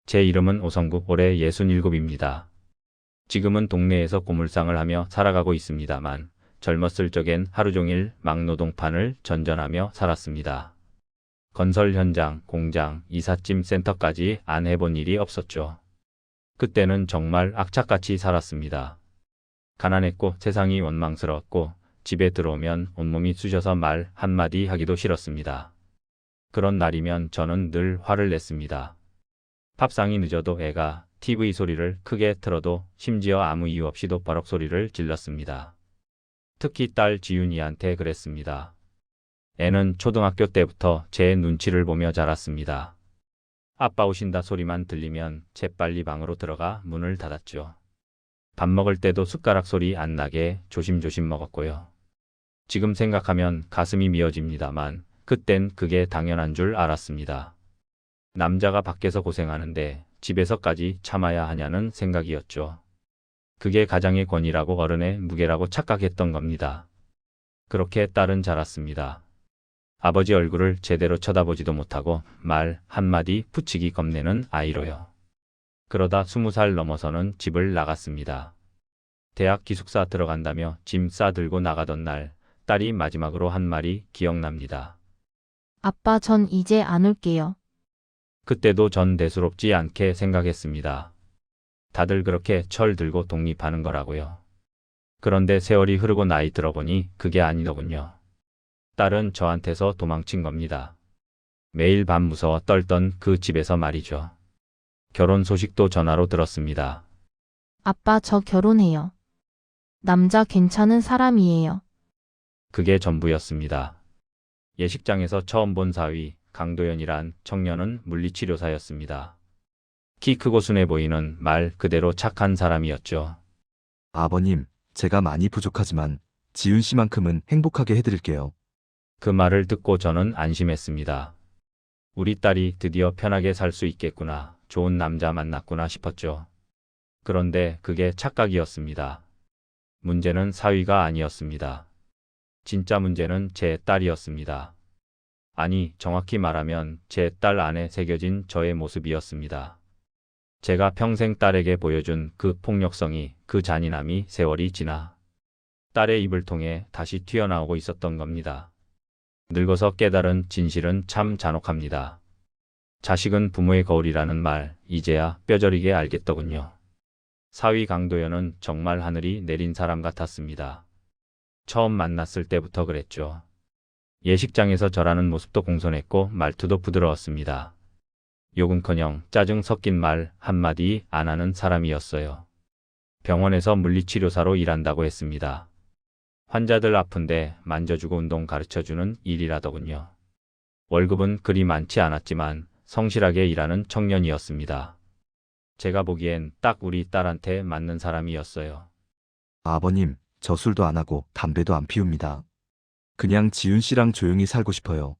제 이름은 오성국, 올해 67입니다. 지금은 동네에서 고물상을 하며 살아가고 있습니다만 젊었을 적엔 하루 종일 막노동판을 전전하며 살았습니다. 건설 현장, 공장, 이삿짐 센터까지 안 해본 일이 없었죠. 그때는 정말 악착같이 살았습니다. 가난했고 세상이 원망스러웠고 집에 들어오면 온몸이 쑤셔서 말 한마디 하기도 싫었습니다. 그런 날이면 저는 늘 화를 냈습니다. 밥상이 늦어도 애가 TV 소리를 크게 틀어도 심지어 아무 이유 없이도 버럭 소리를 질렀습니다. 특히 딸 지윤이한테 그랬습니다. 애는 초등학교 때부터 제 눈치를 보며 자랐습니다. 아빠 오신다 소리만 들리면 재빨리 방으로 들어가 문을 닫았죠. 밥 먹을 때도 숟가락 소리 안 나게 조심조심 먹었고요. 지금 생각하면 가슴이 미어집니다만 그땐 그게 당연한 줄 알았습니다. 남자가 밖에서 고생하는데 집에서까지 참아야 하냐는 생각이었죠. 그게 가장의 권위라고 어른의 무게라고 착각했던 겁니다. 그렇게 딸은 자랐습니다. 아버지 얼굴을 제대로 쳐다보지도 못하고 말 한마디 붙이기 겁내는 아이로요. 그러다 20살 넘어서는 집을 나갔습니다. 대학 기숙사 들어간다며 짐 싸들고 나가던 날 딸이 마지막으로 한 말이 기억납니다. 아빠, 전 이제 안 올게요. 그때도 전 대수롭지 않게 생각했습니다. 다들 그렇게 철 들고 독립하는 거라고요. 그런데 세월이 흐르고 나이 들어보니 그게 아니더군요. 딸은 저한테서 도망친 겁니다. 매일 밤 무서워 떨던 그 집에서 말이죠. 결혼 소식도 전화로 들었습니다. 아빠, 저 결혼해요. 남자 괜찮은 사람이에요. 그게 전부였습니다. 예식장에서 처음 본 사위 강도연이란 청년은 물리치료사였습니다. 키 크고 순해 보이는 말 그대로 착한 사람이었죠. 아버님, 제가 많이 부족하지만 지윤 씨만큼은 행복하게 해드릴게요. 그 말을 듣고 저는 안심했습니다. 우리 딸이 드디어 편하게 살 수 있겠구나, 좋은 남자 만났구나 싶었죠. 그런데 그게 착각이었습니다. 문제는 사위가 아니었습니다. 진짜 문제는 제 딸이었습니다. 아니, 정확히 말하면 제 딸 안에 새겨진 저의 모습이었습니다. 제가 평생 딸에게 보여준 그 폭력성이, 그 잔인함이 세월이 지나 딸의 입을 통해 다시 튀어나오고 있었던 겁니다. 늙어서 깨달은 진실은 참 잔혹합니다. 자식은 부모의 거울이라는 말, 이제야 뼈저리게 알겠더군요. 사위 강도연은 정말 하늘이 내린 사람 같았습니다. 처음 만났을 때부터 그랬죠. 예식장에서 저라는 모습도 공손했고 말투도 부드러웠습니다. 욕은커녕 짜증 섞인 말 한마디 안 하는 사람이었어요. 병원에서 물리치료사로 일한다고 했습니다. 환자들 아픈데 만져주고 운동 가르쳐주는 일이라더군요. 월급은 그리 많지 않았지만 성실하게 일하는 청년이었습니다. 제가 보기엔 딱 우리 딸한테 맞는 사람이었어요. 아버님, 저 술도 안 하고 담배도 안 피웁니다. 그냥 지윤 씨랑 조용히 살고 싶어요.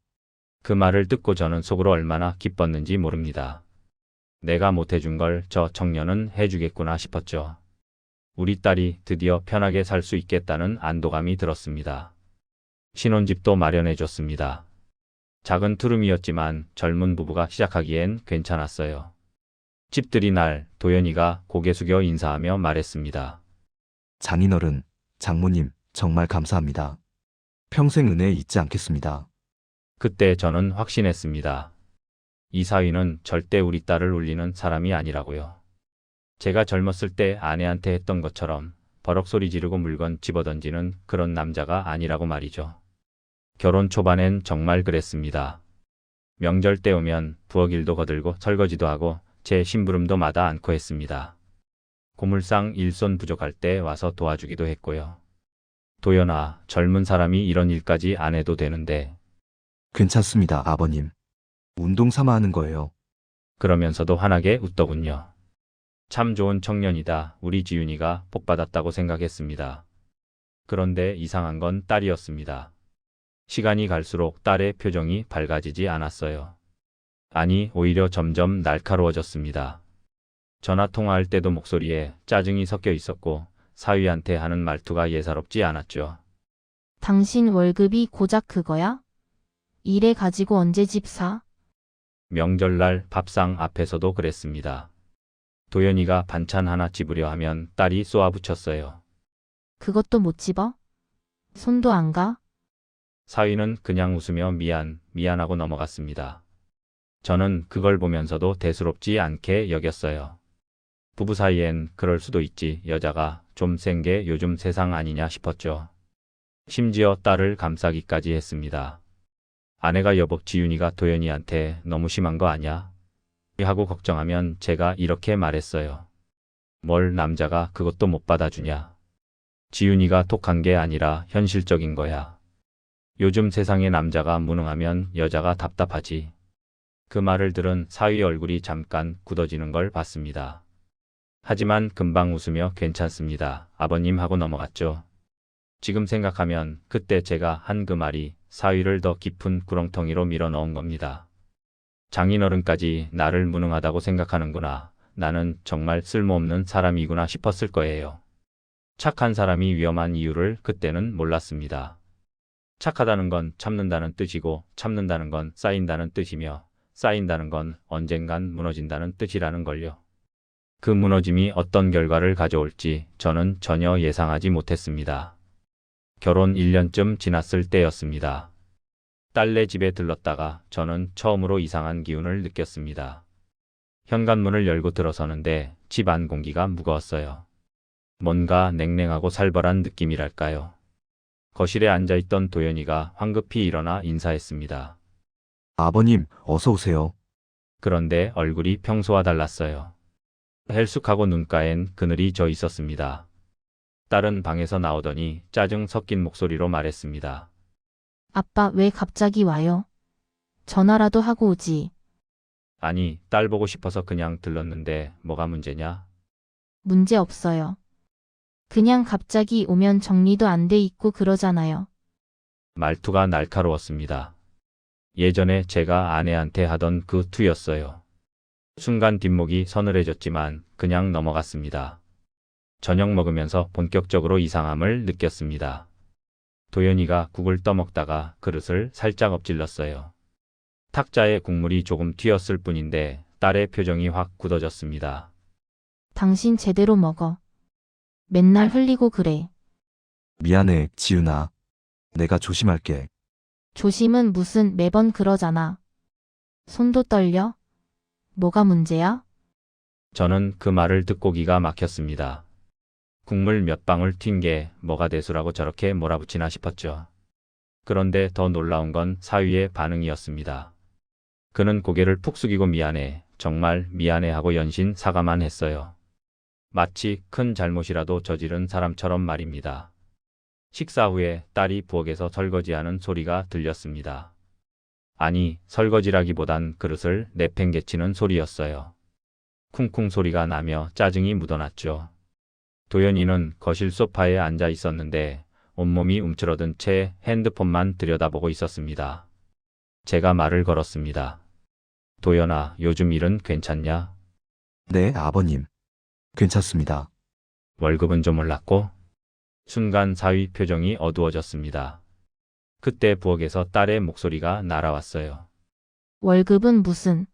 그 말을 듣고 저는 속으로 얼마나 기뻤는지 모릅니다. 내가 못해준 걸 저 청년은 해주겠구나 싶었죠. 우리 딸이 드디어 편하게 살 수 있겠다는 안도감이 들었습니다. 신혼집도 마련해줬습니다. 작은 투룸이었지만 젊은 부부가 시작하기엔 괜찮았어요. 집들이 날 도연이가 고개 숙여 인사하며 말했습니다. 장인어른, 장모님, 정말 감사합니다. 평생 은혜 잊지 않겠습니다. 그때 저는 확신했습니다. 이 사위는 절대 우리 딸을 울리는 사람이 아니라고요. 제가 젊었을 때 아내한테 했던 것처럼 버럭 소리 지르고 물건 집어던지는 그런 남자가 아니라고 말이죠. 결혼 초반엔 정말 그랬습니다. 명절 때 오면 부엌일도 거들고 설거지도 하고 제 심부름도 마다 않고 했습니다. 고물상 일손 부족할 때 와서 도와주기도 했고요. 도연아, 젊은 사람이 이런 일까지 안 해도 되는데. 괜찮습니다, 아버님. 운동 삼아 하는 거예요. 그러면서도 환하게 웃더군요. 참 좋은 청년이다. 우리 지윤이가 복받았다고 생각했습니다. 그런데 이상한 건 딸이었습니다. 시간이 갈수록 딸의 표정이 밝아지지 않았어요. 아니, 오히려 점점 날카로워졌습니다. 전화 통화할 때도 목소리에 짜증이 섞여 있었고 사위한테 하는 말투가 예사롭지 않았죠. 당신 월급이 고작 그거야? 일해 가지고 언제 집 사? 명절날 밥상 앞에서도 그랬습니다. 도연이가 반찬 하나 집으려 하면 딸이 쏘아붙였어요. 그것도 못 집어? 손도 안 가? 사위는 그냥 웃으며 미안하고 넘어갔습니다. 저는 그걸 보면서도 대수롭지 않게 여겼어요. 부부 사이엔 그럴 수도 있지, 여자가 좀 센 게 요즘 세상 아니냐 싶었죠. 심지어 딸을 감싸기까지 했습니다. 아내가 여보, 지윤이가 도연이한테 너무 심한 거 아냐? 하고 걱정하면 제가 이렇게 말했어요. 뭘 남자가 그것도 못 받아주냐? 지윤이가 독한 게 아니라 현실적인 거야. 요즘 세상에 남자가 무능하면 여자가 답답하지. 그 말을 들은 사위 얼굴이 잠깐 굳어지는 걸 봤습니다. 하지만 금방 웃으며 괜찮습니다, 아버님 하고 넘어갔죠. 지금 생각하면 그때 제가 한 그 말이 사위를 더 깊은 구렁텅이로 밀어 넣은 겁니다. 장인어른까지 나를 무능하다고 생각하는구나. 나는 정말 쓸모없는 사람이구나 싶었을 거예요. 착한 사람이 위험한 이유를 그때는 몰랐습니다. 착하다는 건 참는다는 뜻이고, 참는다는 건 쌓인다는 뜻이며, 쌓인다는 건 언젠간 무너진다는 뜻이라는 걸요. 그 무너짐이 어떤 결과를 가져올지 저는 전혀 예상하지 못했습니다. 결혼 1년쯤 지났을 때였습니다. 딸네 집에 들렀다가 저는 처음으로 이상한 기운을 느꼈습니다. 현관문을 열고 들어서는데 집 안 공기가 무거웠어요. 뭔가 냉랭하고 살벌한 느낌이랄까요. 거실에 앉아있던 도연이가 황급히 일어나 인사했습니다. 아버님, 어서 오세요. 그런데 얼굴이 평소와 달랐어요. 헬쑥하고 눈가엔 그늘이 져 있었습니다. 딸은 방에서 나오더니 짜증 섞인 목소리로 말했습니다. 아빠 왜 갑자기 와요? 전화라도 하고 오지. 아니, 딸 보고 싶어서 그냥 들렀는데 뭐가 문제냐? 문제 없어요. 그냥 갑자기 오면 정리도 안 돼 있고 그러잖아요. 말투가 날카로웠습니다. 예전에 제가 아내한테 하던 그 투였어요. 순간 뒷목이 서늘해졌지만 그냥 넘어갔습니다. 저녁 먹으면서 본격적으로 이상함을 느꼈습니다. 도연이가 국을 떠먹다가 그릇을 살짝 엎질렀어요. 탁자에 국물이 조금 튀었을 뿐인데 딸의 표정이 확 굳어졌습니다. 당신 제대로 먹어. 맨날 흘리고 그래. 미안해, 지윤아. 내가 조심할게. 조심은 무슨, 매번 그러잖아. 손도 떨려? 뭐가 문제야? 저는 그 말을 듣고 기가 막혔습니다. 국물 몇 방울 튄 게 뭐가 대수라고 저렇게 몰아붙이나 싶었죠. 그런데 더 놀라운 건 사위의 반응이었습니다. 그는 고개를 푹 숙이고 미안해, 정말 미안해 하고 연신 사과만 했어요. 마치 큰 잘못이라도 저지른 사람처럼 말입니다. 식사 후에 딸이 부엌에서 설거지하는 소리가 들렸습니다. 아니, 설거지라기보단 그릇을 내팽개치는 소리였어요. 쿵쿵 소리가 나며 짜증이 묻어났죠. 도연이는 거실 소파에 앉아 있었는데 온몸이 움츠러든 채 핸드폰만 들여다보고 있었습니다. 제가 말을 걸었습니다. 도연아, 요즘 일은 괜찮냐? 네, 아버님. 괜찮습니다. 월급은 좀 올랐고? 순간 사위 표정이 어두워졌습니다. 그때 부엌에서 딸의 목소리가 날아왔어요. 월급은 무슨.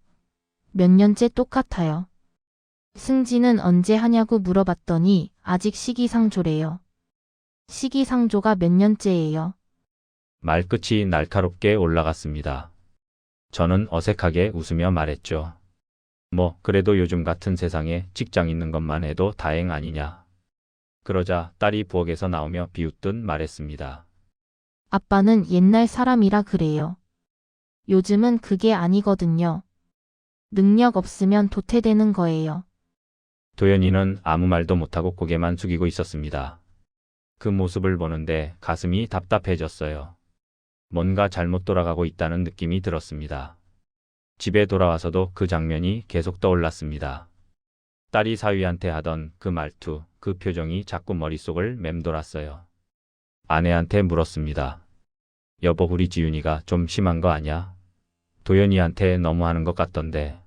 몇 년째 똑같아요. 승진은 언제 하냐고 물어봤더니 아직 시기상조래요. 시기상조가 몇 년째예요? 말끝이 날카롭게 올라갔습니다. 저는 어색하게 웃으며 말했죠. 뭐 그래도 요즘 같은 세상에 직장 있는 것만 해도 다행 아니냐. 그러자 딸이 부엌에서 나오며 비웃듯 말했습니다. 아빠는 옛날 사람이라 그래요. 요즘은 그게 아니거든요. 능력 없으면 도태되는 거예요. 도연이는 아무 말도 못하고 고개만 숙이고 있었습니다. 그 모습을 보는데 가슴이 답답해졌어요. 뭔가 잘못 돌아가고 있다는 느낌이 들었습니다. 집에 돌아와서도 그 장면이 계속 떠올랐습니다. 딸이 사위한테 하던 그 말투, 그 표정이 자꾸 머릿속을 맴돌았어요. 아내한테 물었습니다. 여보, 우리 지윤이가 좀 심한 거 아냐? 도연이한테 너무하는 것 같던데.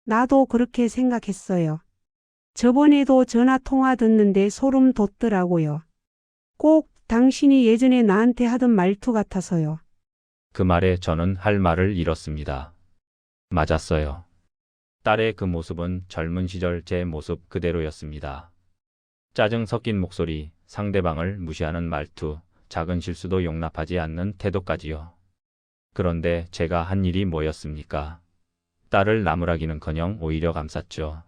나도 그렇게 생각했어요. 저번에도 전화 통화 듣는데 소름 돋더라고요. 꼭 당신이 예전에 나한테 하던 말투 같아서요. 그 말에 저는 할 말을 잃었습니다. 맞았어요. 딸의 그 모습은 젊은 시절 제 모습 그대로였습니다. 짜증 섞인 목소리, 상대방을 무시하는 말투, 작은 실수도 용납하지 않는 태도까지요. 그런데 제가 한 일이 뭐였습니까? 딸을 나무라기는커녕 오히려 감쌌죠.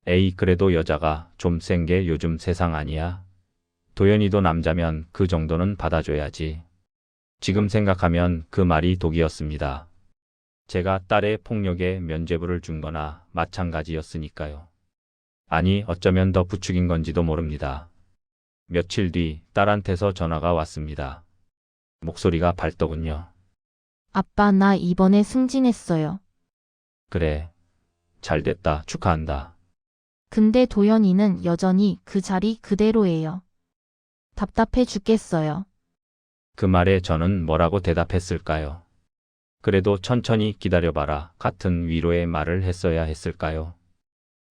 에이, 그래도 여자가 좀 센 게 요즘 세상 아니야? 도연이도 남자면 그 정도는 받아줘야지. 지금 생각하면 그 말이 독이었습니다. 제가 딸의 폭력에 면죄부를 준 거나 마찬가지였으니까요. 아니, 어쩌면 더 부추긴 건지도 모릅니다. 며칠 뒤 딸한테서 전화가 왔습니다. 목소리가 밝더군요. 아빠, 나 이번에 승진했어요. 그래. 잘됐다. 축하한다. 근데 도연이는 여전히 그 자리 그대로예요. 답답해 죽겠어요. 그 말에 저는 뭐라고 대답했을까요? 그래도 천천히 기다려봐라 같은 위로의 말을 했어야 했을까요?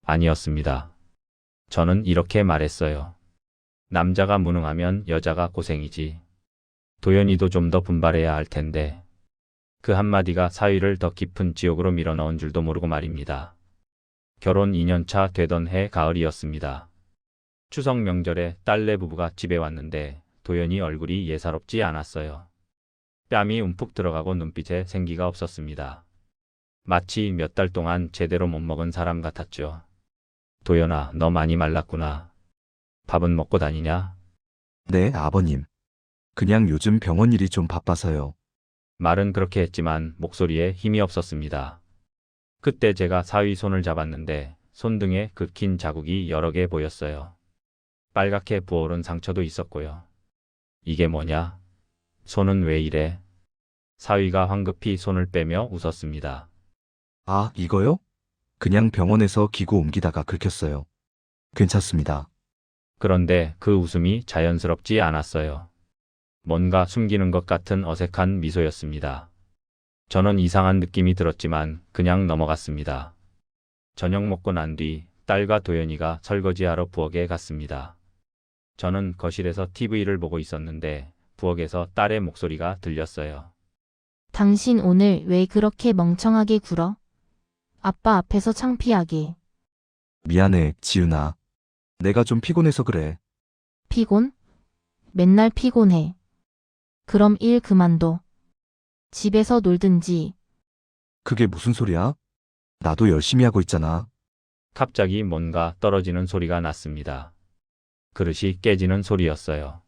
아니었습니다. 저는 이렇게 말했어요. 남자가 무능하면 여자가 고생이지. 도연이도 좀 더 분발해야 할 텐데. 그 한마디가 사위를 더 깊은 지옥으로 밀어넣은 줄도 모르고 말입니다. 결혼 2년차 되던 해 가을이었습니다. 추석 명절에 딸네 부부가 집에 왔는데 도연이 얼굴이 예사롭지 않았어요. 뺨이 움푹 들어가고 눈빛에 생기가 없었습니다. 마치 몇 달 동안 제대로 못 먹은 사람 같았죠. 도연아, 너 많이 말랐구나. 밥은 먹고 다니냐? 네, 아버님. 그냥 요즘 병원 일이 좀 바빠서요. 말은 그렇게 했지만 목소리에 힘이 없었습니다. 그때 제가 사위 손을 잡았는데 손등에 긁힌 자국이 여러 개 보였어요. 빨갛게 부어오른 상처도 있었고요. 이게 뭐냐? 손은 왜 이래? 사위가 황급히 손을 빼며 웃었습니다. 아, 이거요? 그냥 병원에서 기구 옮기다가 긁혔어요. 괜찮습니다. 그런데 그 웃음이 자연스럽지 않았어요. 뭔가 숨기는 것 같은 어색한 미소였습니다. 저는 이상한 느낌이 들었지만 그냥 넘어갔습니다. 저녁 먹고 난 뒤 딸과 도연이가 설거지하러 부엌에 갔습니다. 저는 거실에서 TV를 보고 있었는데 부엌에서 딸의 목소리가 들렸어요. 당신 오늘 왜 그렇게 멍청하게 굴어? 아빠 앞에서 창피하게. 미안해, 지은아. 내가 좀 피곤해서 그래. 피곤? 맨날 피곤해. 그럼 일 그만둬. 집에서 놀든지. 그게 무슨 소리야? 나도 열심히 하고 있잖아. 갑자기 뭔가 떨어지는 소리가 났습니다. 그릇이 깨지는 소리였어요.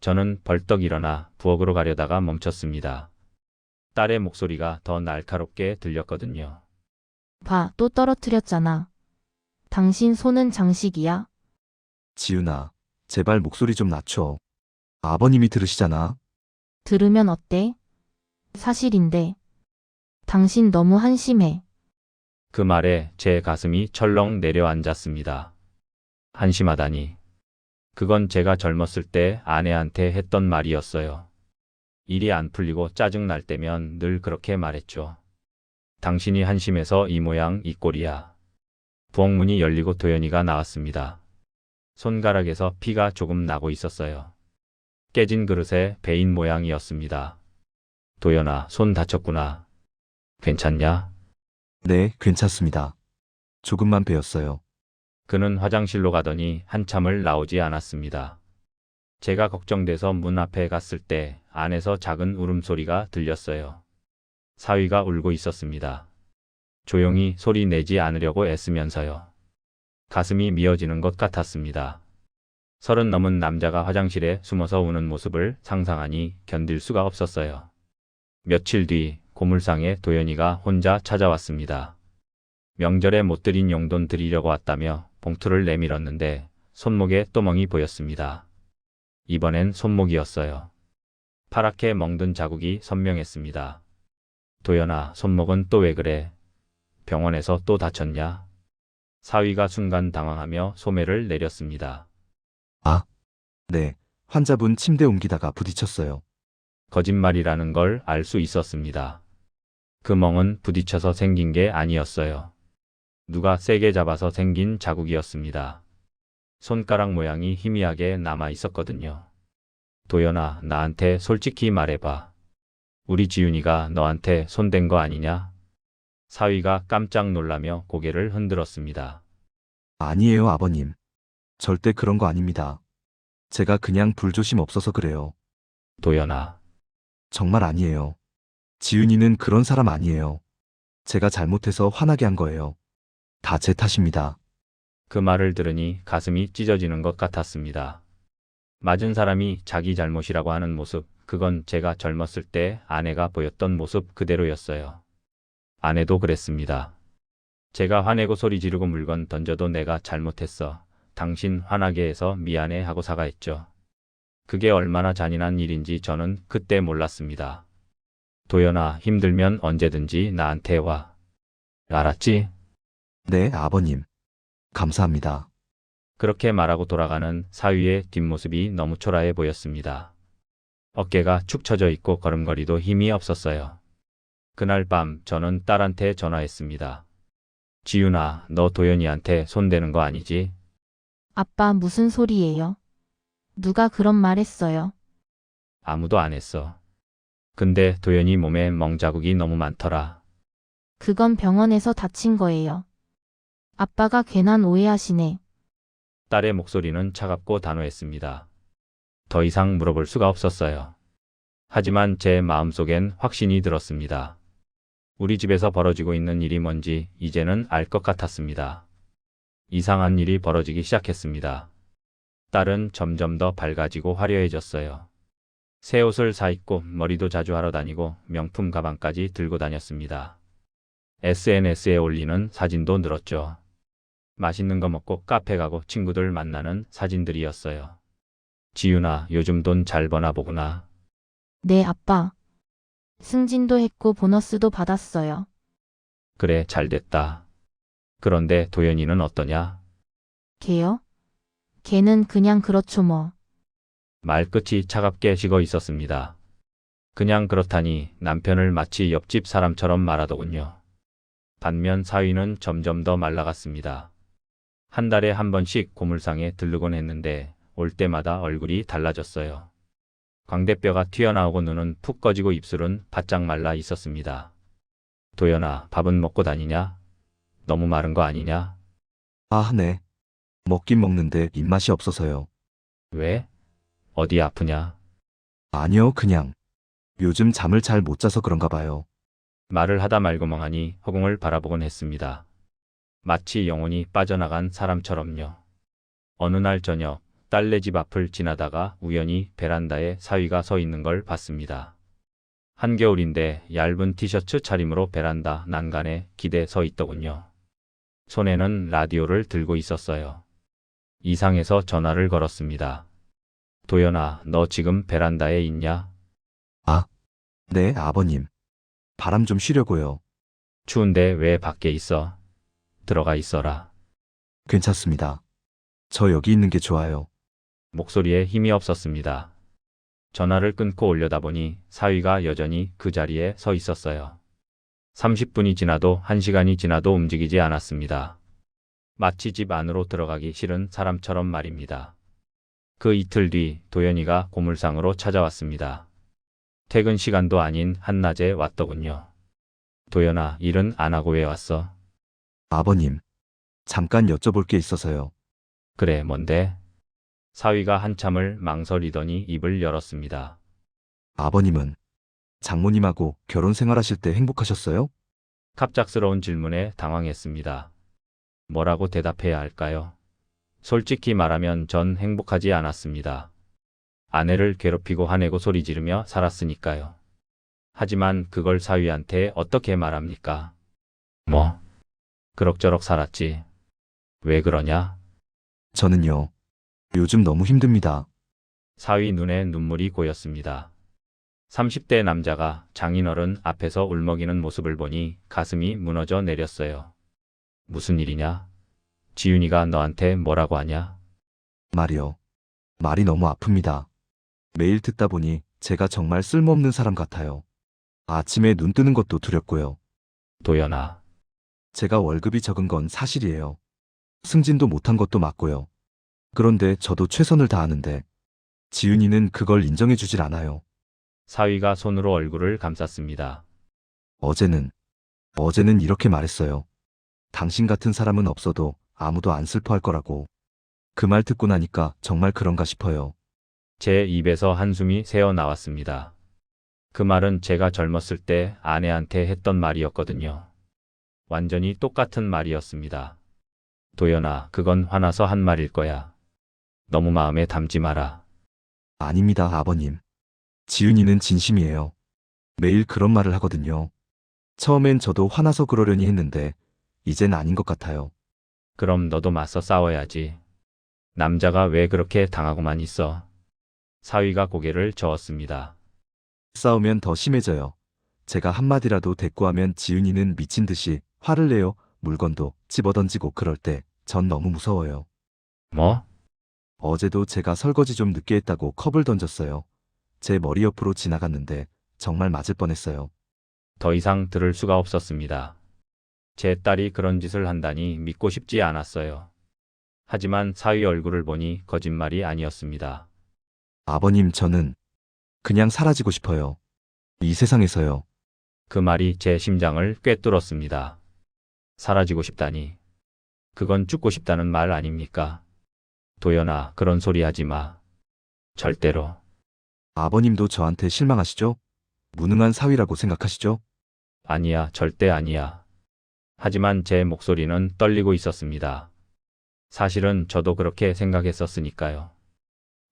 저는 벌떡 일어나 부엌으로 가려다가 멈췄습니다. 딸의 목소리가 더 날카롭게 들렸거든요. 봐, 또 떨어뜨렸잖아. 당신 손은 장식이야? 지은아, 제발 목소리 좀 낮춰. 아버님이 들으시잖아. 들으면 어때? 사실인데. 당신 너무 한심해. 그 말에 제 가슴이 철렁 내려앉았습니다. 한심하다니. 그건 제가 젊었을 때 아내한테 했던 말이었어요. 일이 안 풀리고 짜증 날 때면 늘 그렇게 말했죠. 당신이 한심해서 이 모양 이 꼴이야. 부엌 문이 열리고 도연이가 나왔습니다. 손가락에서 피가 조금 나고 있었어요. 깨진 그릇에 베인 모양이었습니다. 도연아, 손 다쳤구나. 괜찮냐? 네, 괜찮습니다. 조금만 베었어요. 그는 화장실로 가더니 한참을 나오지 않았습니다. 제가 걱정돼서 문 앞에 갔을 때 안에서 작은 울음소리가 들렸어요. 사위가 울고 있었습니다. 조용히 소리 내지 않으려고 애쓰면서요. 가슴이 미어지는 것 같았습니다. 30 넘은 남자가 화장실에 숨어서 우는 모습을 상상하니 견딜 수가 없었어요. 며칠 뒤 고물상에 도연이가 혼자 찾아왔습니다. 명절에 못 드린 용돈 드리려고 왔다며 봉투를 내밀었는데 손목에 또멍이 보였습니다. 이번엔 손목이었어요. 파랗게 멍든 자국이 선명했습니다. 도연아, 손목은 또 왜 그래? 병원에서 또 다쳤냐? 사위가 순간 당황하며 소매를 내렸습니다. 아, 네. 환자분 침대 옮기다가 부딪혔어요. 거짓말이라는 걸 알 수 있었습니다. 그 멍은 부딪혀서 생긴 게 아니었어요. 누가 세게 잡아서 생긴 자국이었습니다. 손가락 모양이 희미하게 남아 있었거든요. 도연아, 나한테 솔직히 말해봐. 우리 지윤이가 너한테 손댄 거 아니냐? 사위가 깜짝 놀라며 고개를 흔들었습니다. 아니에요, 아버님. 절대 그런 거 아닙니다. 제가 그냥 불조심 없어서 그래요. 도연아, 정말 아니에요. 지윤이는 그런 사람 아니에요. 제가 잘못해서 화나게 한 거예요. 다 제 탓입니다. 그 말을 들으니 가슴이 찢어지는 것 같았습니다. 맞은 사람이 자기 잘못이라고 하는 모습, 그건 제가 젊었을 때 아내가 보였던 모습 그대로였어요. 아내도 그랬습니다. 제가 화내고 소리 지르고 물건 던져도 내가 잘못했어. 당신 화나게 해서 미안해 하고 사과했죠. 그게 얼마나 잔인한 일인지 저는 그때 몰랐습니다. 도연아, 힘들면 언제든지 나한테 와. 알았지? 네, 아버님. 감사합니다. 그렇게 말하고 돌아가는 사위의 뒷모습이 너무 초라해 보였습니다. 어깨가 축 처져 있고 걸음걸이도 힘이 없었어요. 그날 밤 저는 딸한테 전화했습니다. 지윤아, 너 도연이한테 손대는 거 아니지? 아빠 무슨 소리예요? 누가 그런 말 했어요? 아무도 안 했어. 근데 도연이 몸에 멍자국이 너무 많더라. 그건 병원에서 다친 거예요. 아빠가 괜한 오해하시네. 딸의 목소리는 차갑고 단호했습니다. 더 이상 물어볼 수가 없었어요. 하지만 제 마음속엔 확신이 들었습니다. 우리 집에서 벌어지고 있는 일이 뭔지 이제는 알 것 같았습니다. 이상한 일이 벌어지기 시작했습니다. 딸은 점점 더 밝아지고 화려해졌어요. 새 옷을 사 입고 머리도 자주 하러 다니고 명품 가방까지 들고 다녔습니다. SNS에 올리는 사진도 늘었죠. 맛있는 거 먹고 카페 가고 친구들 만나는 사진들이었어요. 지윤아, 요즘 돈 잘 버나 보구나. 네, 아빠. 승진도 했고 보너스도 받았어요. 그래, 잘 됐다. 그런데 도연이는 어떠냐? 걔요? 걔는 그냥 그렇죠 뭐. 말끝이 차갑게 식어 있었습니다. 그냥 그렇다니 남편을 마치 옆집 사람처럼 말하더군요. 반면 사위는 점점 더 말라갔습니다. 한 달에 한 번씩 고물상에 들르곤 했는데 올 때마다 얼굴이 달라졌어요. 광대뼈가 튀어나오고 눈은 푹 꺼지고 입술은 바짝 말라 있었습니다. 도연아, 밥은 먹고 다니냐? 너무 마른 거 아니냐? 아, 네. 먹긴 먹는데 입맛이 없어서요. 왜? 어디 아프냐? 아니요, 그냥. 요즘 잠을 잘 못 자서 그런가 봐요. 말을 하다 말고 멍하니 허공을 바라보곤 했습니다. 마치 영혼이 빠져나간 사람처럼요. 어느 날 저녁, 딸네 집 앞을 지나다가 우연히 베란다에 사위가 서 있는 걸 봤습니다. 한겨울인데 얇은 티셔츠 차림으로 베란다 난간에 기대 서 있더군요. 손에는 라디오를 들고 있었어요. 이상해서 전화를 걸었습니다. 도연아, 너 지금 베란다에 있냐? 네, 아버님. 바람 좀 쉬려고요. 추운데 왜 밖에 있어? 들어가 있어라. 괜찮습니다. 저 여기 있는 게 좋아요. 목소리에 힘이 없었습니다. 전화를 끊고 올려다보니 사위가 여전히 그 자리에 서 있었어요. 30분이 지나도 1시간이 지나도 움직이지 않았습니다. 마치 집 안으로 들어가기 싫은 사람처럼 말입니다. 그 이틀 뒤 도연이가 고물상으로 찾아왔습니다. 퇴근 시간도 아닌 한낮에 왔더군요. 도연아, 일은 안 하고 왜 왔어? 아버님. 잠깐 여쭤볼 게 있어서요. 그래, 뭔데? 사위가 한참을 망설이더니 입을 열었습니다. 아버님은 장모님하고 결혼 생활하실 때 행복하셨어요? 갑작스러운 질문에 당황했습니다. 뭐라고 대답해야 할까요? 솔직히 말하면 전 행복하지 않았습니다. 아내를 괴롭히고 화내고 소리 지르며 살았으니까요. 하지만 그걸 사위한테 어떻게 말합니까? 뭐, 그럭저럭 살았지. 왜 그러냐? 저는요. 요즘 너무 힘듭니다. 사위 눈에 눈물이 고였습니다. 30대 남자가 장인어른 앞에서 울먹이는 모습을 보니 가슴이 무너져 내렸어요. 무슨 일이냐? 지윤이가 너한테 뭐라고 하냐? 말이요. 말이 너무 아픕니다. 매일 듣다 보니 제가 정말 쓸모없는 사람 같아요. 아침에 눈 뜨는 것도 두렵고요. 도연아, 제가 월급이 적은 건 사실이에요. 승진도 못한 것도 맞고요. 그런데 저도 최선을 다하는데 지윤이는 그걸 인정해 주질 않아요. 사위가 손으로 얼굴을 감쌌습니다. 어제는 어제는 이렇게 말했어요. 당신 같은 사람은 없어도 아무도 안 슬퍼할 거라고. 그 말 듣고 나니까 정말 그런가 싶어요. 제 입에서 한숨이 새어 나왔습니다. 그 말은 제가 젊었을 때 아내한테 했던 말이었거든요. 완전히 똑같은 말이었습니다. 도연아, 그건 화나서 한 말일 거야. 너무 마음에 담지 마라. 아닙니다, 아버님. 지윤이는 진심이에요. 매일 그런 말을 하거든요. 처음엔 저도 화나서 그러려니 했는데 이젠 아닌 것 같아요. 그럼 너도 맞서 싸워야지. 남자가 왜 그렇게 당하고만 있어? 사위가 고개를 저었습니다. 싸우면 더 심해져요. 제가 한마디라도 대꾸하면 지윤이는 미친 듯이 화를 내요. 물건도 집어던지고 그럴 때 전 너무 무서워요. 뭐? 어제도 제가 설거지 좀 늦게 했다고 컵을 던졌어요. 제 머리 옆으로 지나갔는데 정말 맞을 뻔했어요. 더 이상 들을 수가 없었습니다. 제 딸이 그런 짓을 한다니 믿고 싶지 않았어요. 하지만 사위 얼굴을 보니 거짓말이 아니었습니다. 아버님, 저는 그냥 사라지고 싶어요. 이 세상에서요. 그 말이 제 심장을 꿰뚫었습니다. 사라지고 싶다니. 그건 죽고 싶다는 말 아닙니까? 도연아, 그런 소리 하지 마. 절대로. 아버님도 저한테 실망하시죠? 무능한 사위라고 생각하시죠? 아니야, 절대 아니야. 하지만 제 목소리는 떨리고 있었습니다. 사실은 저도 그렇게 생각했었으니까요.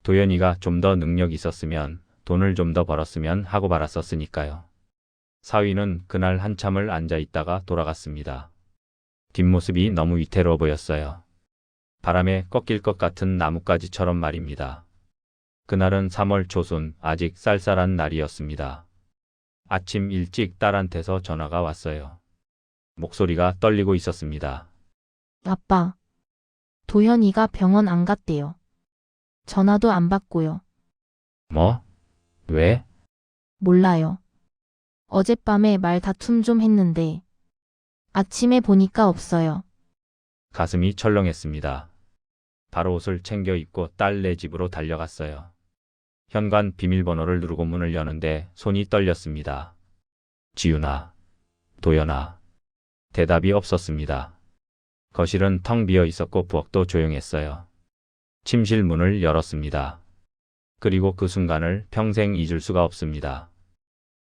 도연이가 좀 더 능력 있었으면, 돈을 좀 더 벌었으면 하고 말았었으니까요. 사위는 그날 한참을 앉아 있다가 돌아갔습니다. 뒷모습이 너무 위태로워 보였어요. 바람에 꺾일 것 같은 나뭇가지처럼 말입니다. 그날은 3월 초순, 아직 쌀쌀한 날이었습니다. 아침 일찍 딸한테서 전화가 왔어요. 목소리가 떨리고 있었습니다. 아빠, 도현이가 병원 안 갔대요. 전화도 안 받고요. 뭐? 왜? 몰라요. 어젯밤에 말 다툼 좀 했는데 아침에 보니까 없어요. 가슴이 철렁했습니다. 바로 옷을 챙겨 입고 딸네 집으로 달려갔어요. 현관 비밀번호를 누르고 문을 여는데 손이 떨렸습니다. 지윤아, 도연아. 대답이 없었습니다. 거실은 텅 비어 있었고 부엌도 조용했어요. 침실 문을 열었습니다. 그리고 그 순간을 평생 잊을 수가 없습니다.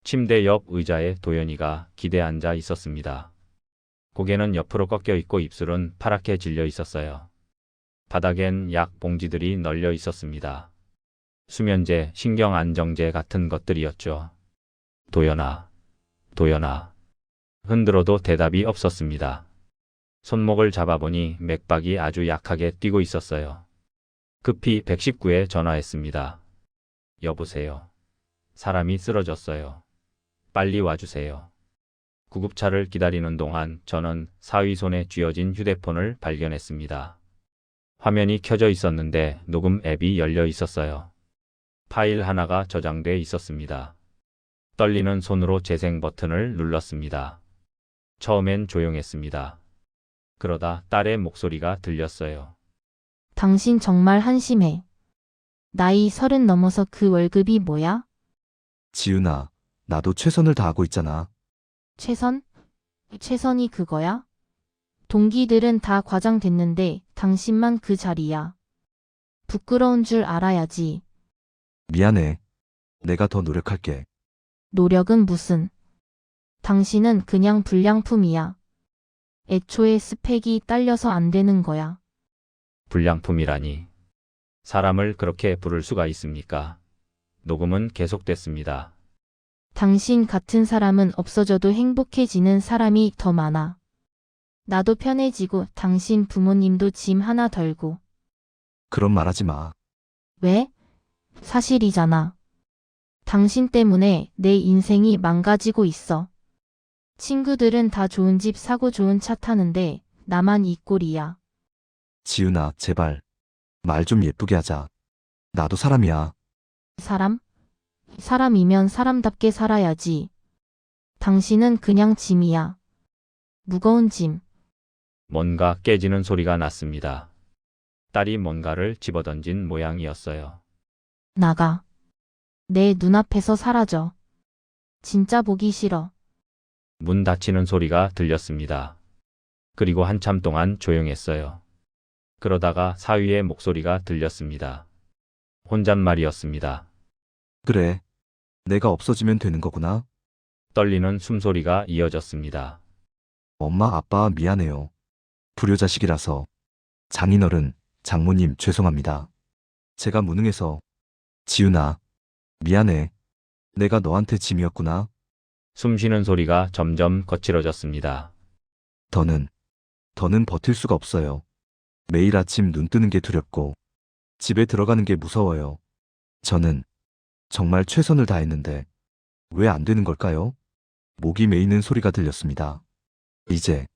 침대 옆 의자에 도연이가 기대 앉아 있었습니다. 고개는 옆으로 꺾여 있고 입술은 파랗게 질려 있었어요. 바닥엔 약 봉지들이 널려 있었습니다. 수면제, 신경안정제 같은 것들이었죠. 도연아, 도연아. 흔들어도 대답이 없었습니다. 손목을 잡아보니 맥박이 아주 약하게 뛰고 있었어요. 급히 119에 전화했습니다. 여보세요. 사람이 쓰러졌어요. 빨리 와주세요. 구급차를 기다리는 동안 저는 사위 손에 쥐어진 휴대폰을 발견했습니다. 화면이 켜져 있었는데 녹음 앱이 열려 있었어요. 파일 하나가 저장돼 있었습니다. 떨리는 손으로 재생 버튼을 눌렀습니다. 처음엔 조용했습니다. 그러다 딸의 목소리가 들렸어요. 당신 정말 한심해. 나이 30 넘어서 그 월급이 뭐야? 지윤아, 나도 최선을 다하고 있잖아. 최선? 최선이 그거야? 동기들은 다 과장됐는데 당신만 그 자리야. 부끄러운 줄 알아야지. 미안해. 내가 더 노력할게. 노력은 무슨. 당신은 그냥 불량품이야. 애초에 스펙이 딸려서 안 되는 거야. 불량품이라니. 사람을 그렇게 부를 수가 있습니까? 녹음은 계속됐습니다. 당신 같은 사람은 없어져도 행복해지는 사람이 더 많아. 나도 편해지고 당신 부모님도 짐 하나 덜고. 그런 말 하지 마. 왜? 사실이잖아. 당신 때문에 내 인생이 망가지고 있어. 친구들은 다 좋은 집 사고 좋은 차 타는데 나만 이 꼴이야. 지윤아, 제발. 말 좀 예쁘게 하자. 나도 사람이야. 사람? 사람이면 사람답게 살아야지. 당신은 그냥 짐이야. 무거운 짐. 뭔가 깨지는 소리가 났습니다. 딸이 뭔가를 집어던진 모양이었어요. 나가. 내 눈앞에서 사라져. 진짜 보기 싫어. 문 닫히는 소리가 들렸습니다. 그리고 한참 동안 조용했어요. 그러다가 사위의 목소리가 들렸습니다. 혼잣말이었습니다. 그래. 내가 없어지면 되는 거구나. 떨리는 숨소리가 이어졌습니다. 엄마, 아빠 미안해요. 불효자식이라서. 장인어른, 장모님 죄송합니다. 제가 무능해서. 지윤아, 미안해. 내가 너한테 짐이었구나. 숨쉬는 소리가 점점 거칠어졌습니다. 더는 버틸 수가 없어요. 매일 아침 눈 뜨는 게 두렵고 집에 들어가는 게 무서워요. 저는 정말 최선을 다했는데 왜 안 되는 걸까요? 목이 메이는 소리가 들렸습니다. 이제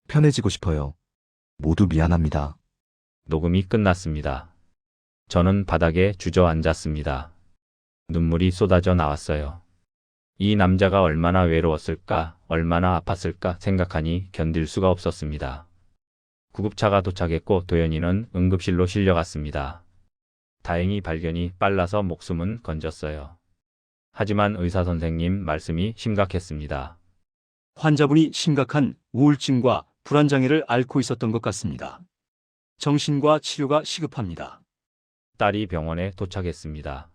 편해지고 싶어요. 모두 미안합니다. 녹음이 끝났습니다. 저는 바닥에 주저앉았습니다. 눈물이 쏟아져 나왔어요. 이 남자가 얼마나 외로웠을까, 얼마나 아팠을까 생각하니 견딜 수가 없었습니다. 구급차가 도착했고 도연이는 응급실로 실려갔습니다. 다행히 발견이 빨라서 목숨은 건졌어요. 하지만 의사 선생님 말씀이 심각했습니다. 환자분이 심각한 우울증과 불안장애를 앓고 있었던 것 같습니다. 정신과 치료가 시급합니다. 딸이 병원에 도착했습니다.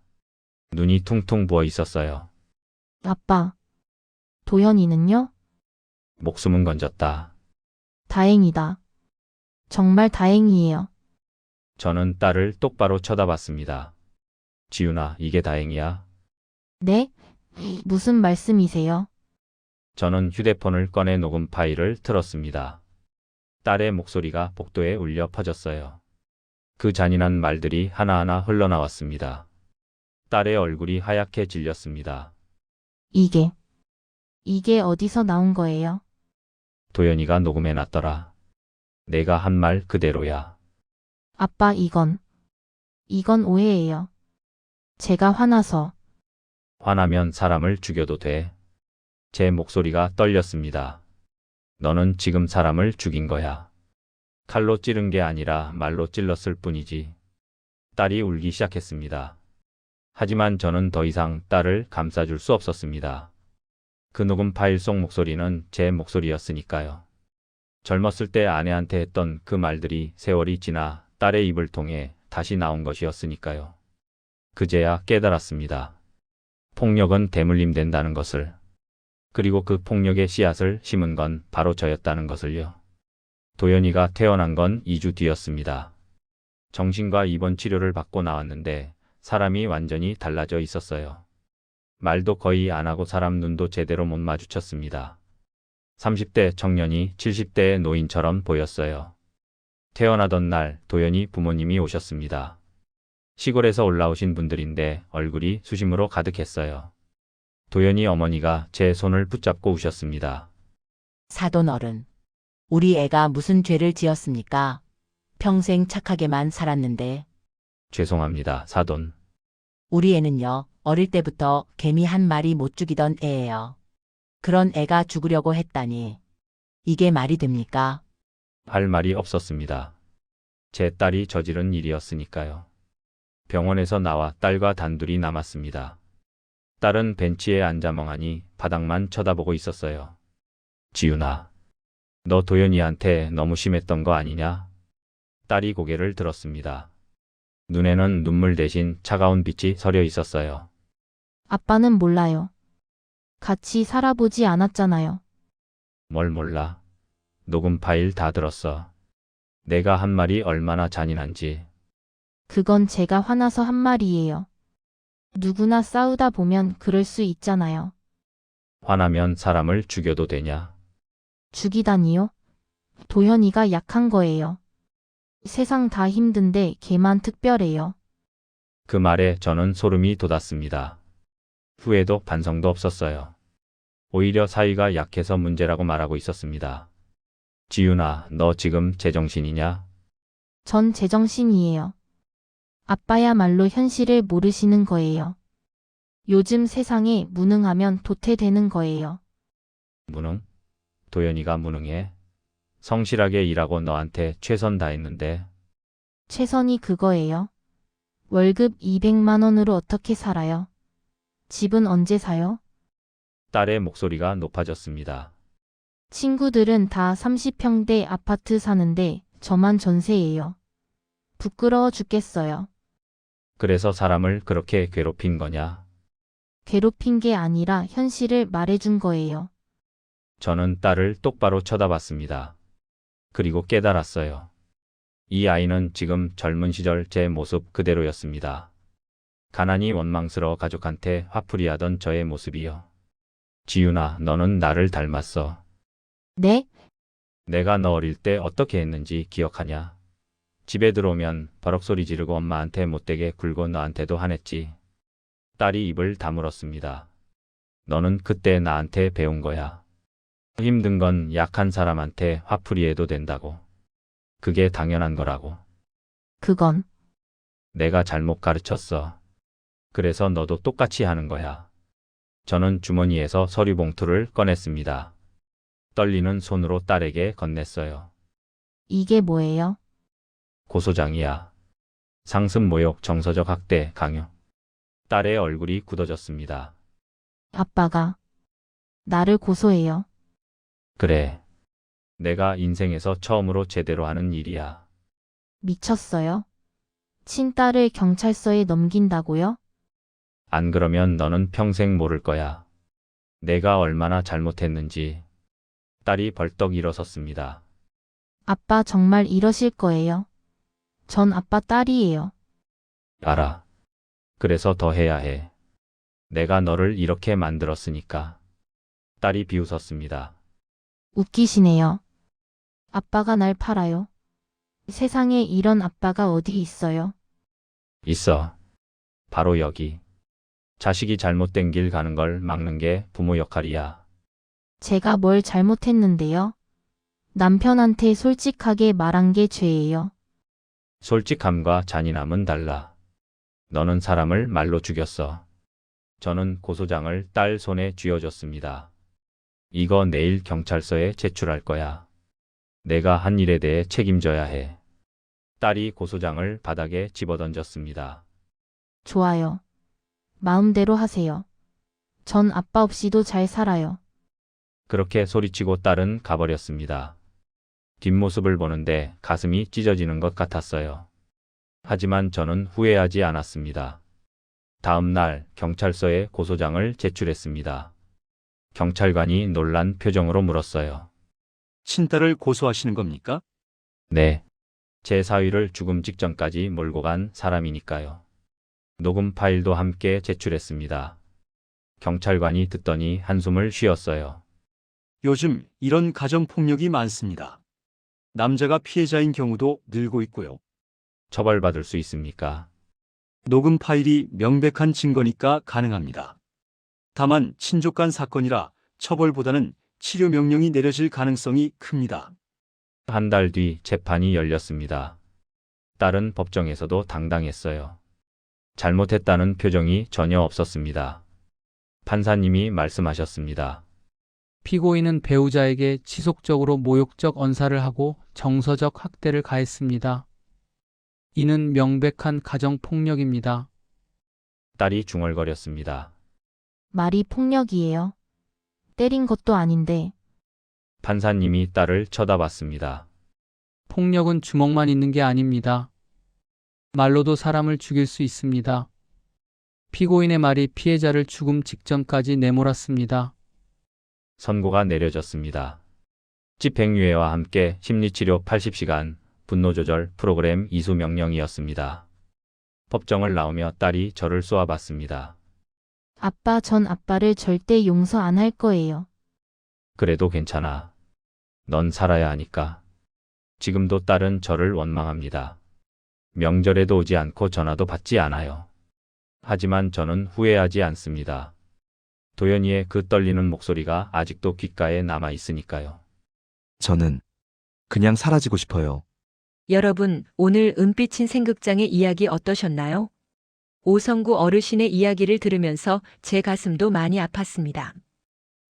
눈이 퉁퉁 부어 있었어요. 아빠. 도현이는요? 목숨은 건졌다. 다행이다. 정말 다행이에요. 저는 딸을 똑바로 쳐다봤습니다. 지윤아, 이게 다행이야? 네? 무슨 말씀이세요? 저는 휴대폰을 꺼내 녹음 파일을 틀었습니다. 딸의 목소리가 복도에 울려 퍼졌어요. 그 잔인한 말들이 하나하나 흘러나왔습니다. 딸의 얼굴이 하얗게 질렸습니다. 이게 어디서 나온 거예요? 도연이가 녹음해놨더라. 내가 한 말 그대로야. 아빠, 이건 오해예요. 제가 화나서. 화나면 사람을 죽여도 돼. 제 목소리가 떨렸습니다. 너는 지금 사람을 죽인 거야. 칼로 찌른 게 아니라 말로 찔렀을 뿐이지. 딸이 울기 시작했습니다. 하지만 저는 더 이상 딸을 감싸줄 수 없었습니다. 그 녹음 파일 속 목소리는 제 목소리였으니까요. 젊었을 때 아내한테 했던 그 말들이 세월이 지나 딸의 입을 통해 다시 나온 것이었으니까요. 그제야 깨달았습니다. 폭력은 대물림 된다는 것을. 그리고 그 폭력의 씨앗을 심은 건 바로 저였다는 것을요. 도연이가 태어난 건 2주 뒤였습니다. 정신과 입원 치료를 받고 나왔는데 사람이 완전히 달라져 있었어요. 말도 거의 안 하고 사람 눈도 제대로 못 마주쳤습니다. 30대 청년이 70대의 노인처럼 보였어요. 태어나던 날 도연이 부모님이 오셨습니다. 시골에서 올라오신 분들인데 얼굴이 수심으로 가득했어요. 도연이 어머니가 제 손을 붙잡고 우셨습니다. 사돈 어른, 우리 애가 무슨 죄를 지었습니까? 평생 착하게만 살았는데. 죄송합니다, 사돈. 우리 애는요, 어릴 때부터 개미 한 마리 못 죽이던 애예요. 그런 애가 죽으려고 했다니. 이게 말이 됩니까? 할 말이 없었습니다. 제 딸이 저지른 일이었으니까요. 병원에서 나와 딸과 단둘이 남았습니다. 딸은 벤치에 앉아 멍하니 바닥만 쳐다보고 있었어요. 지윤아, 너 도연이한테 너무 심했던 거 아니냐? 딸이 고개를 들었습니다. 눈에는 눈물 대신 차가운 빛이 서려 있었어요. 아빠는 몰라요. 같이 살아보지 않았잖아요. 뭘 몰라? 녹음 파일 다 들었어. 내가 한 말이 얼마나 잔인한지. 그건 제가 화나서 한 말이에요. 누구나 싸우다 보면 그럴 수 있잖아요. 화나면 사람을 죽여도 되냐? 죽이다니요? 도현이가 약한 거예요. 세상 다 힘든데 걔만 특별해요. 그 말에 저는 소름이 돋았습니다. 후회도 반성도 없었어요. 오히려 사위가 약해서 문제라고 말하고 있었습니다. 지윤아, 너 지금 제정신이냐? 전 제정신이에요. 아빠야말로 현실을 모르시는 거예요. 요즘 세상에 무능하면 도태되는 거예요. 무능? 도연이가 무능해? 성실하게 일하고 너한테 최선 다했는데. 최선이 그거예요. 월급 200만 원으로 어떻게 살아요? 집은 언제 사요? 딸의 목소리가 높아졌습니다. 친구들은 다 30평대 아파트 사는데 저만 전세예요. 부끄러워 죽겠어요. 그래서 사람을 그렇게 괴롭힌 거냐? 괴롭힌 게 아니라 현실을 말해준 거예요. 저는 딸을 똑바로 쳐다봤습니다. 그리고 깨달았어요. 이 아이는 지금 젊은 시절 제 모습 그대로였습니다. 가난이 원망스러워 가족한테 화풀이하던 저의 모습이요. 지윤아, 너는 나를 닮았어. 네? 내가 너 어릴 때 어떻게 했는지 기억하냐? 집에 들어오면 버럭 소리 지르고 엄마한테 못되게 굴고 너한테도 화냈지. 딸이 입을 다물었습니다. 너는 그때 나한테 배운 거야. 힘든 건 약한 사람한테 화풀이해도 된다고. 그게 당연한 거라고. 그건 내가 잘못 가르쳤어. 그래서 너도 똑같이 하는 거야. 저는 주머니에서 서류 봉투를 꺼냈습니다. 떨리는 손으로 딸에게 건넸어요. 이게 뭐예요? 고소장이야. 상습 모욕, 정서적 학대, 강요. 딸의 얼굴이 굳어졌습니다. 아빠가 나를 고소해요. 그래. 내가 인생에서 처음으로 제대로 하는 일이야. 미쳤어요? 친딸을 경찰서에 넘긴다고요? 안 그러면 너는 평생 모를 거야. 내가 얼마나 잘못했는지. 딸이 벌떡 일어섰습니다. 아빠 정말 이러실 거예요? 전 아빠 딸이에요. 알아. 그래서 더 해야 해. 내가 너를 이렇게 만들었으니까. 딸이 비웃었습니다. 웃기시네요. 아빠가 날 팔아요. 세상에 이런 아빠가 어디 있어요? 있어. 바로 여기. 자식이 잘못된 길 가는 걸 막는 게 부모 역할이야. 제가 뭘 잘못했는데요? 남편한테 솔직하게 말한 게 죄예요. 솔직함과 잔인함은 달라. 너는 사람을 말로 죽였어. 저는 고소장을 딸 손에 쥐어줬습니다. 이거 내일 경찰서에 제출할 거야. 내가 한 일에 대해 책임져야 해. 딸이 고소장을 바닥에 집어던졌습니다. 좋아요. 마음대로 하세요. 전 아빠 없이도 잘 살아요. 그렇게 소리치고 딸은 가버렸습니다. 뒷모습을 보는데 가슴이 찢어지는 것 같았어요. 하지만 저는 후회하지 않았습니다. 다음 날 경찰서에 고소장을 제출했습니다. 경찰관이 놀란 표정으로 물었어요. 친딸을 고소하시는 겁니까? 네. 제 사위를 죽음 직전까지 몰고 간 사람이니까요. 녹음 파일도 함께 제출했습니다. 경찰관이 듣더니 한숨을 쉬었어요. 요즘 이런 가정폭력이 많습니다. 남자가 피해자인 경우도 늘고 있고요. 처벌받을 수 있습니까? 녹음 파일이 명백한 증거니까 가능합니다. 다만 친족 간 사건이라 처벌보다는 치료 명령이 내려질 가능성이 큽니다. 한 달 뒤 재판이 열렸습니다. 딸은 법정에서도 당당했어요. 잘못했다는 표정이 전혀 없었습니다. 판사님이 말씀하셨습니다. 피고인은 배우자에게 지속적으로 모욕적 언사를 하고 정서적 학대를 가했습니다. 이는 명백한 가정폭력입니다. 딸이 중얼거렸습니다. 말이 폭력이에요. 때린 것도 아닌데. 판사님이 딸을 쳐다봤습니다. 폭력은 주먹만 있는 게 아닙니다. 말로도 사람을 죽일 수 있습니다. 피고인의 말이 피해자를 죽음 직전까지 내몰았습니다. 선고가 내려졌습니다. 집행유예와 함께 심리치료 80시간, 분노조절 프로그램 이수 명령이었습니다. 법정을 나오며 딸이 저를 쏘아봤습니다. 아빠, 전 아빠를 절대 용서 안 할 거예요. 그래도 괜찮아. 넌 살아야 하니까. 지금도 딸은 저를 원망합니다. 명절에도 오지 않고 전화도 받지 않아요. 하지만 저는 후회하지 않습니다. 도연이의 그 떨리는 목소리가 아직도 귓가에 남아 있으니까요. 저는 그냥 사라지고 싶어요. 여러분, 오늘 은빛인 생극장의 이야기 어떠셨나요? 오성구 어르신의 이야기를 들으면서 제 가슴도 많이 아팠습니다.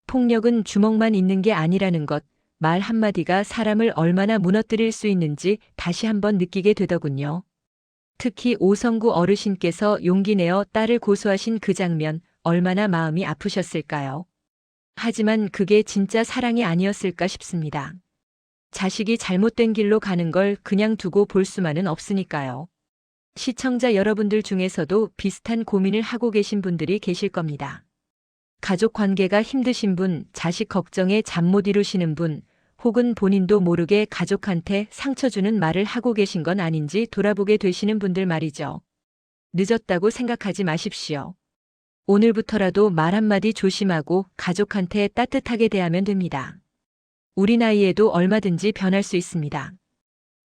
폭력은 주먹만 있는 게 아니라는 것, 말 한마디가 사람을 얼마나 무너뜨릴 수 있는지 다시 한번 느끼게 되더군요. 특히 오성구 어르신께서 용기 내어 딸을 고소하신 그 장면, 얼마나 마음이 아프셨을까요? 하지만 그게 진짜 사랑이 아니었을까 싶습니다. 자식이 잘못된 길로 가는 걸 그냥 두고 볼 수만은 없으니까요. 시청자 여러분들 중에서도 비슷한 고민을 하고 계신 분들이 계실 겁니다. 가족 관계가 힘드신 분, 자식 걱정에 잠 못 이루시는 분, 혹은 본인도 모르게 가족한테 상처 주는 말을 하고 계신 건 아닌지 돌아보게 되시는 분들 말이죠. 늦었다고 생각하지 마십시오. 오늘부터라도 말 한마디 조심하고 가족한테 따뜻하게 대하면 됩니다. 우리 나이에도 얼마든지 변할 수 있습니다.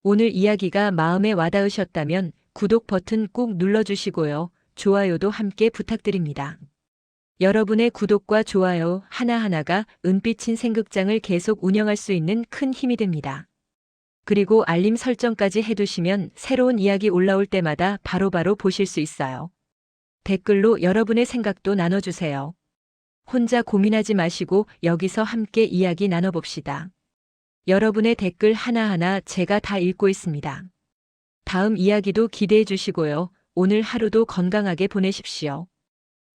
오늘 이야기가 마음에 와닿으셨다면 구독 버튼 꾹 눌러주시고요. 좋아요도 함께 부탁드립니다. 여러분의 구독과 좋아요 하나하나가 은빛인 생극장을 계속 운영할 수 있는 큰 힘이 됩니다. 그리고 알림 설정까지 해두시면 새로운 이야기 올라올 때마다 바로바로 보실 수 있어요. 댓글로 여러분의 생각도 나눠주세요. 혼자 고민하지 마시고 여기서 함께 이야기 나눠봅시다. 여러분의 댓글 하나하나 제가 다 읽고 있습니다. 다음 이야기도 기대해 주시고요. 오늘 하루도 건강하게 보내십시오.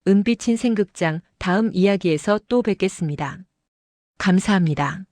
은빛인 생극장 다음 이야기에서 또 뵙겠습니다. 감사합니다.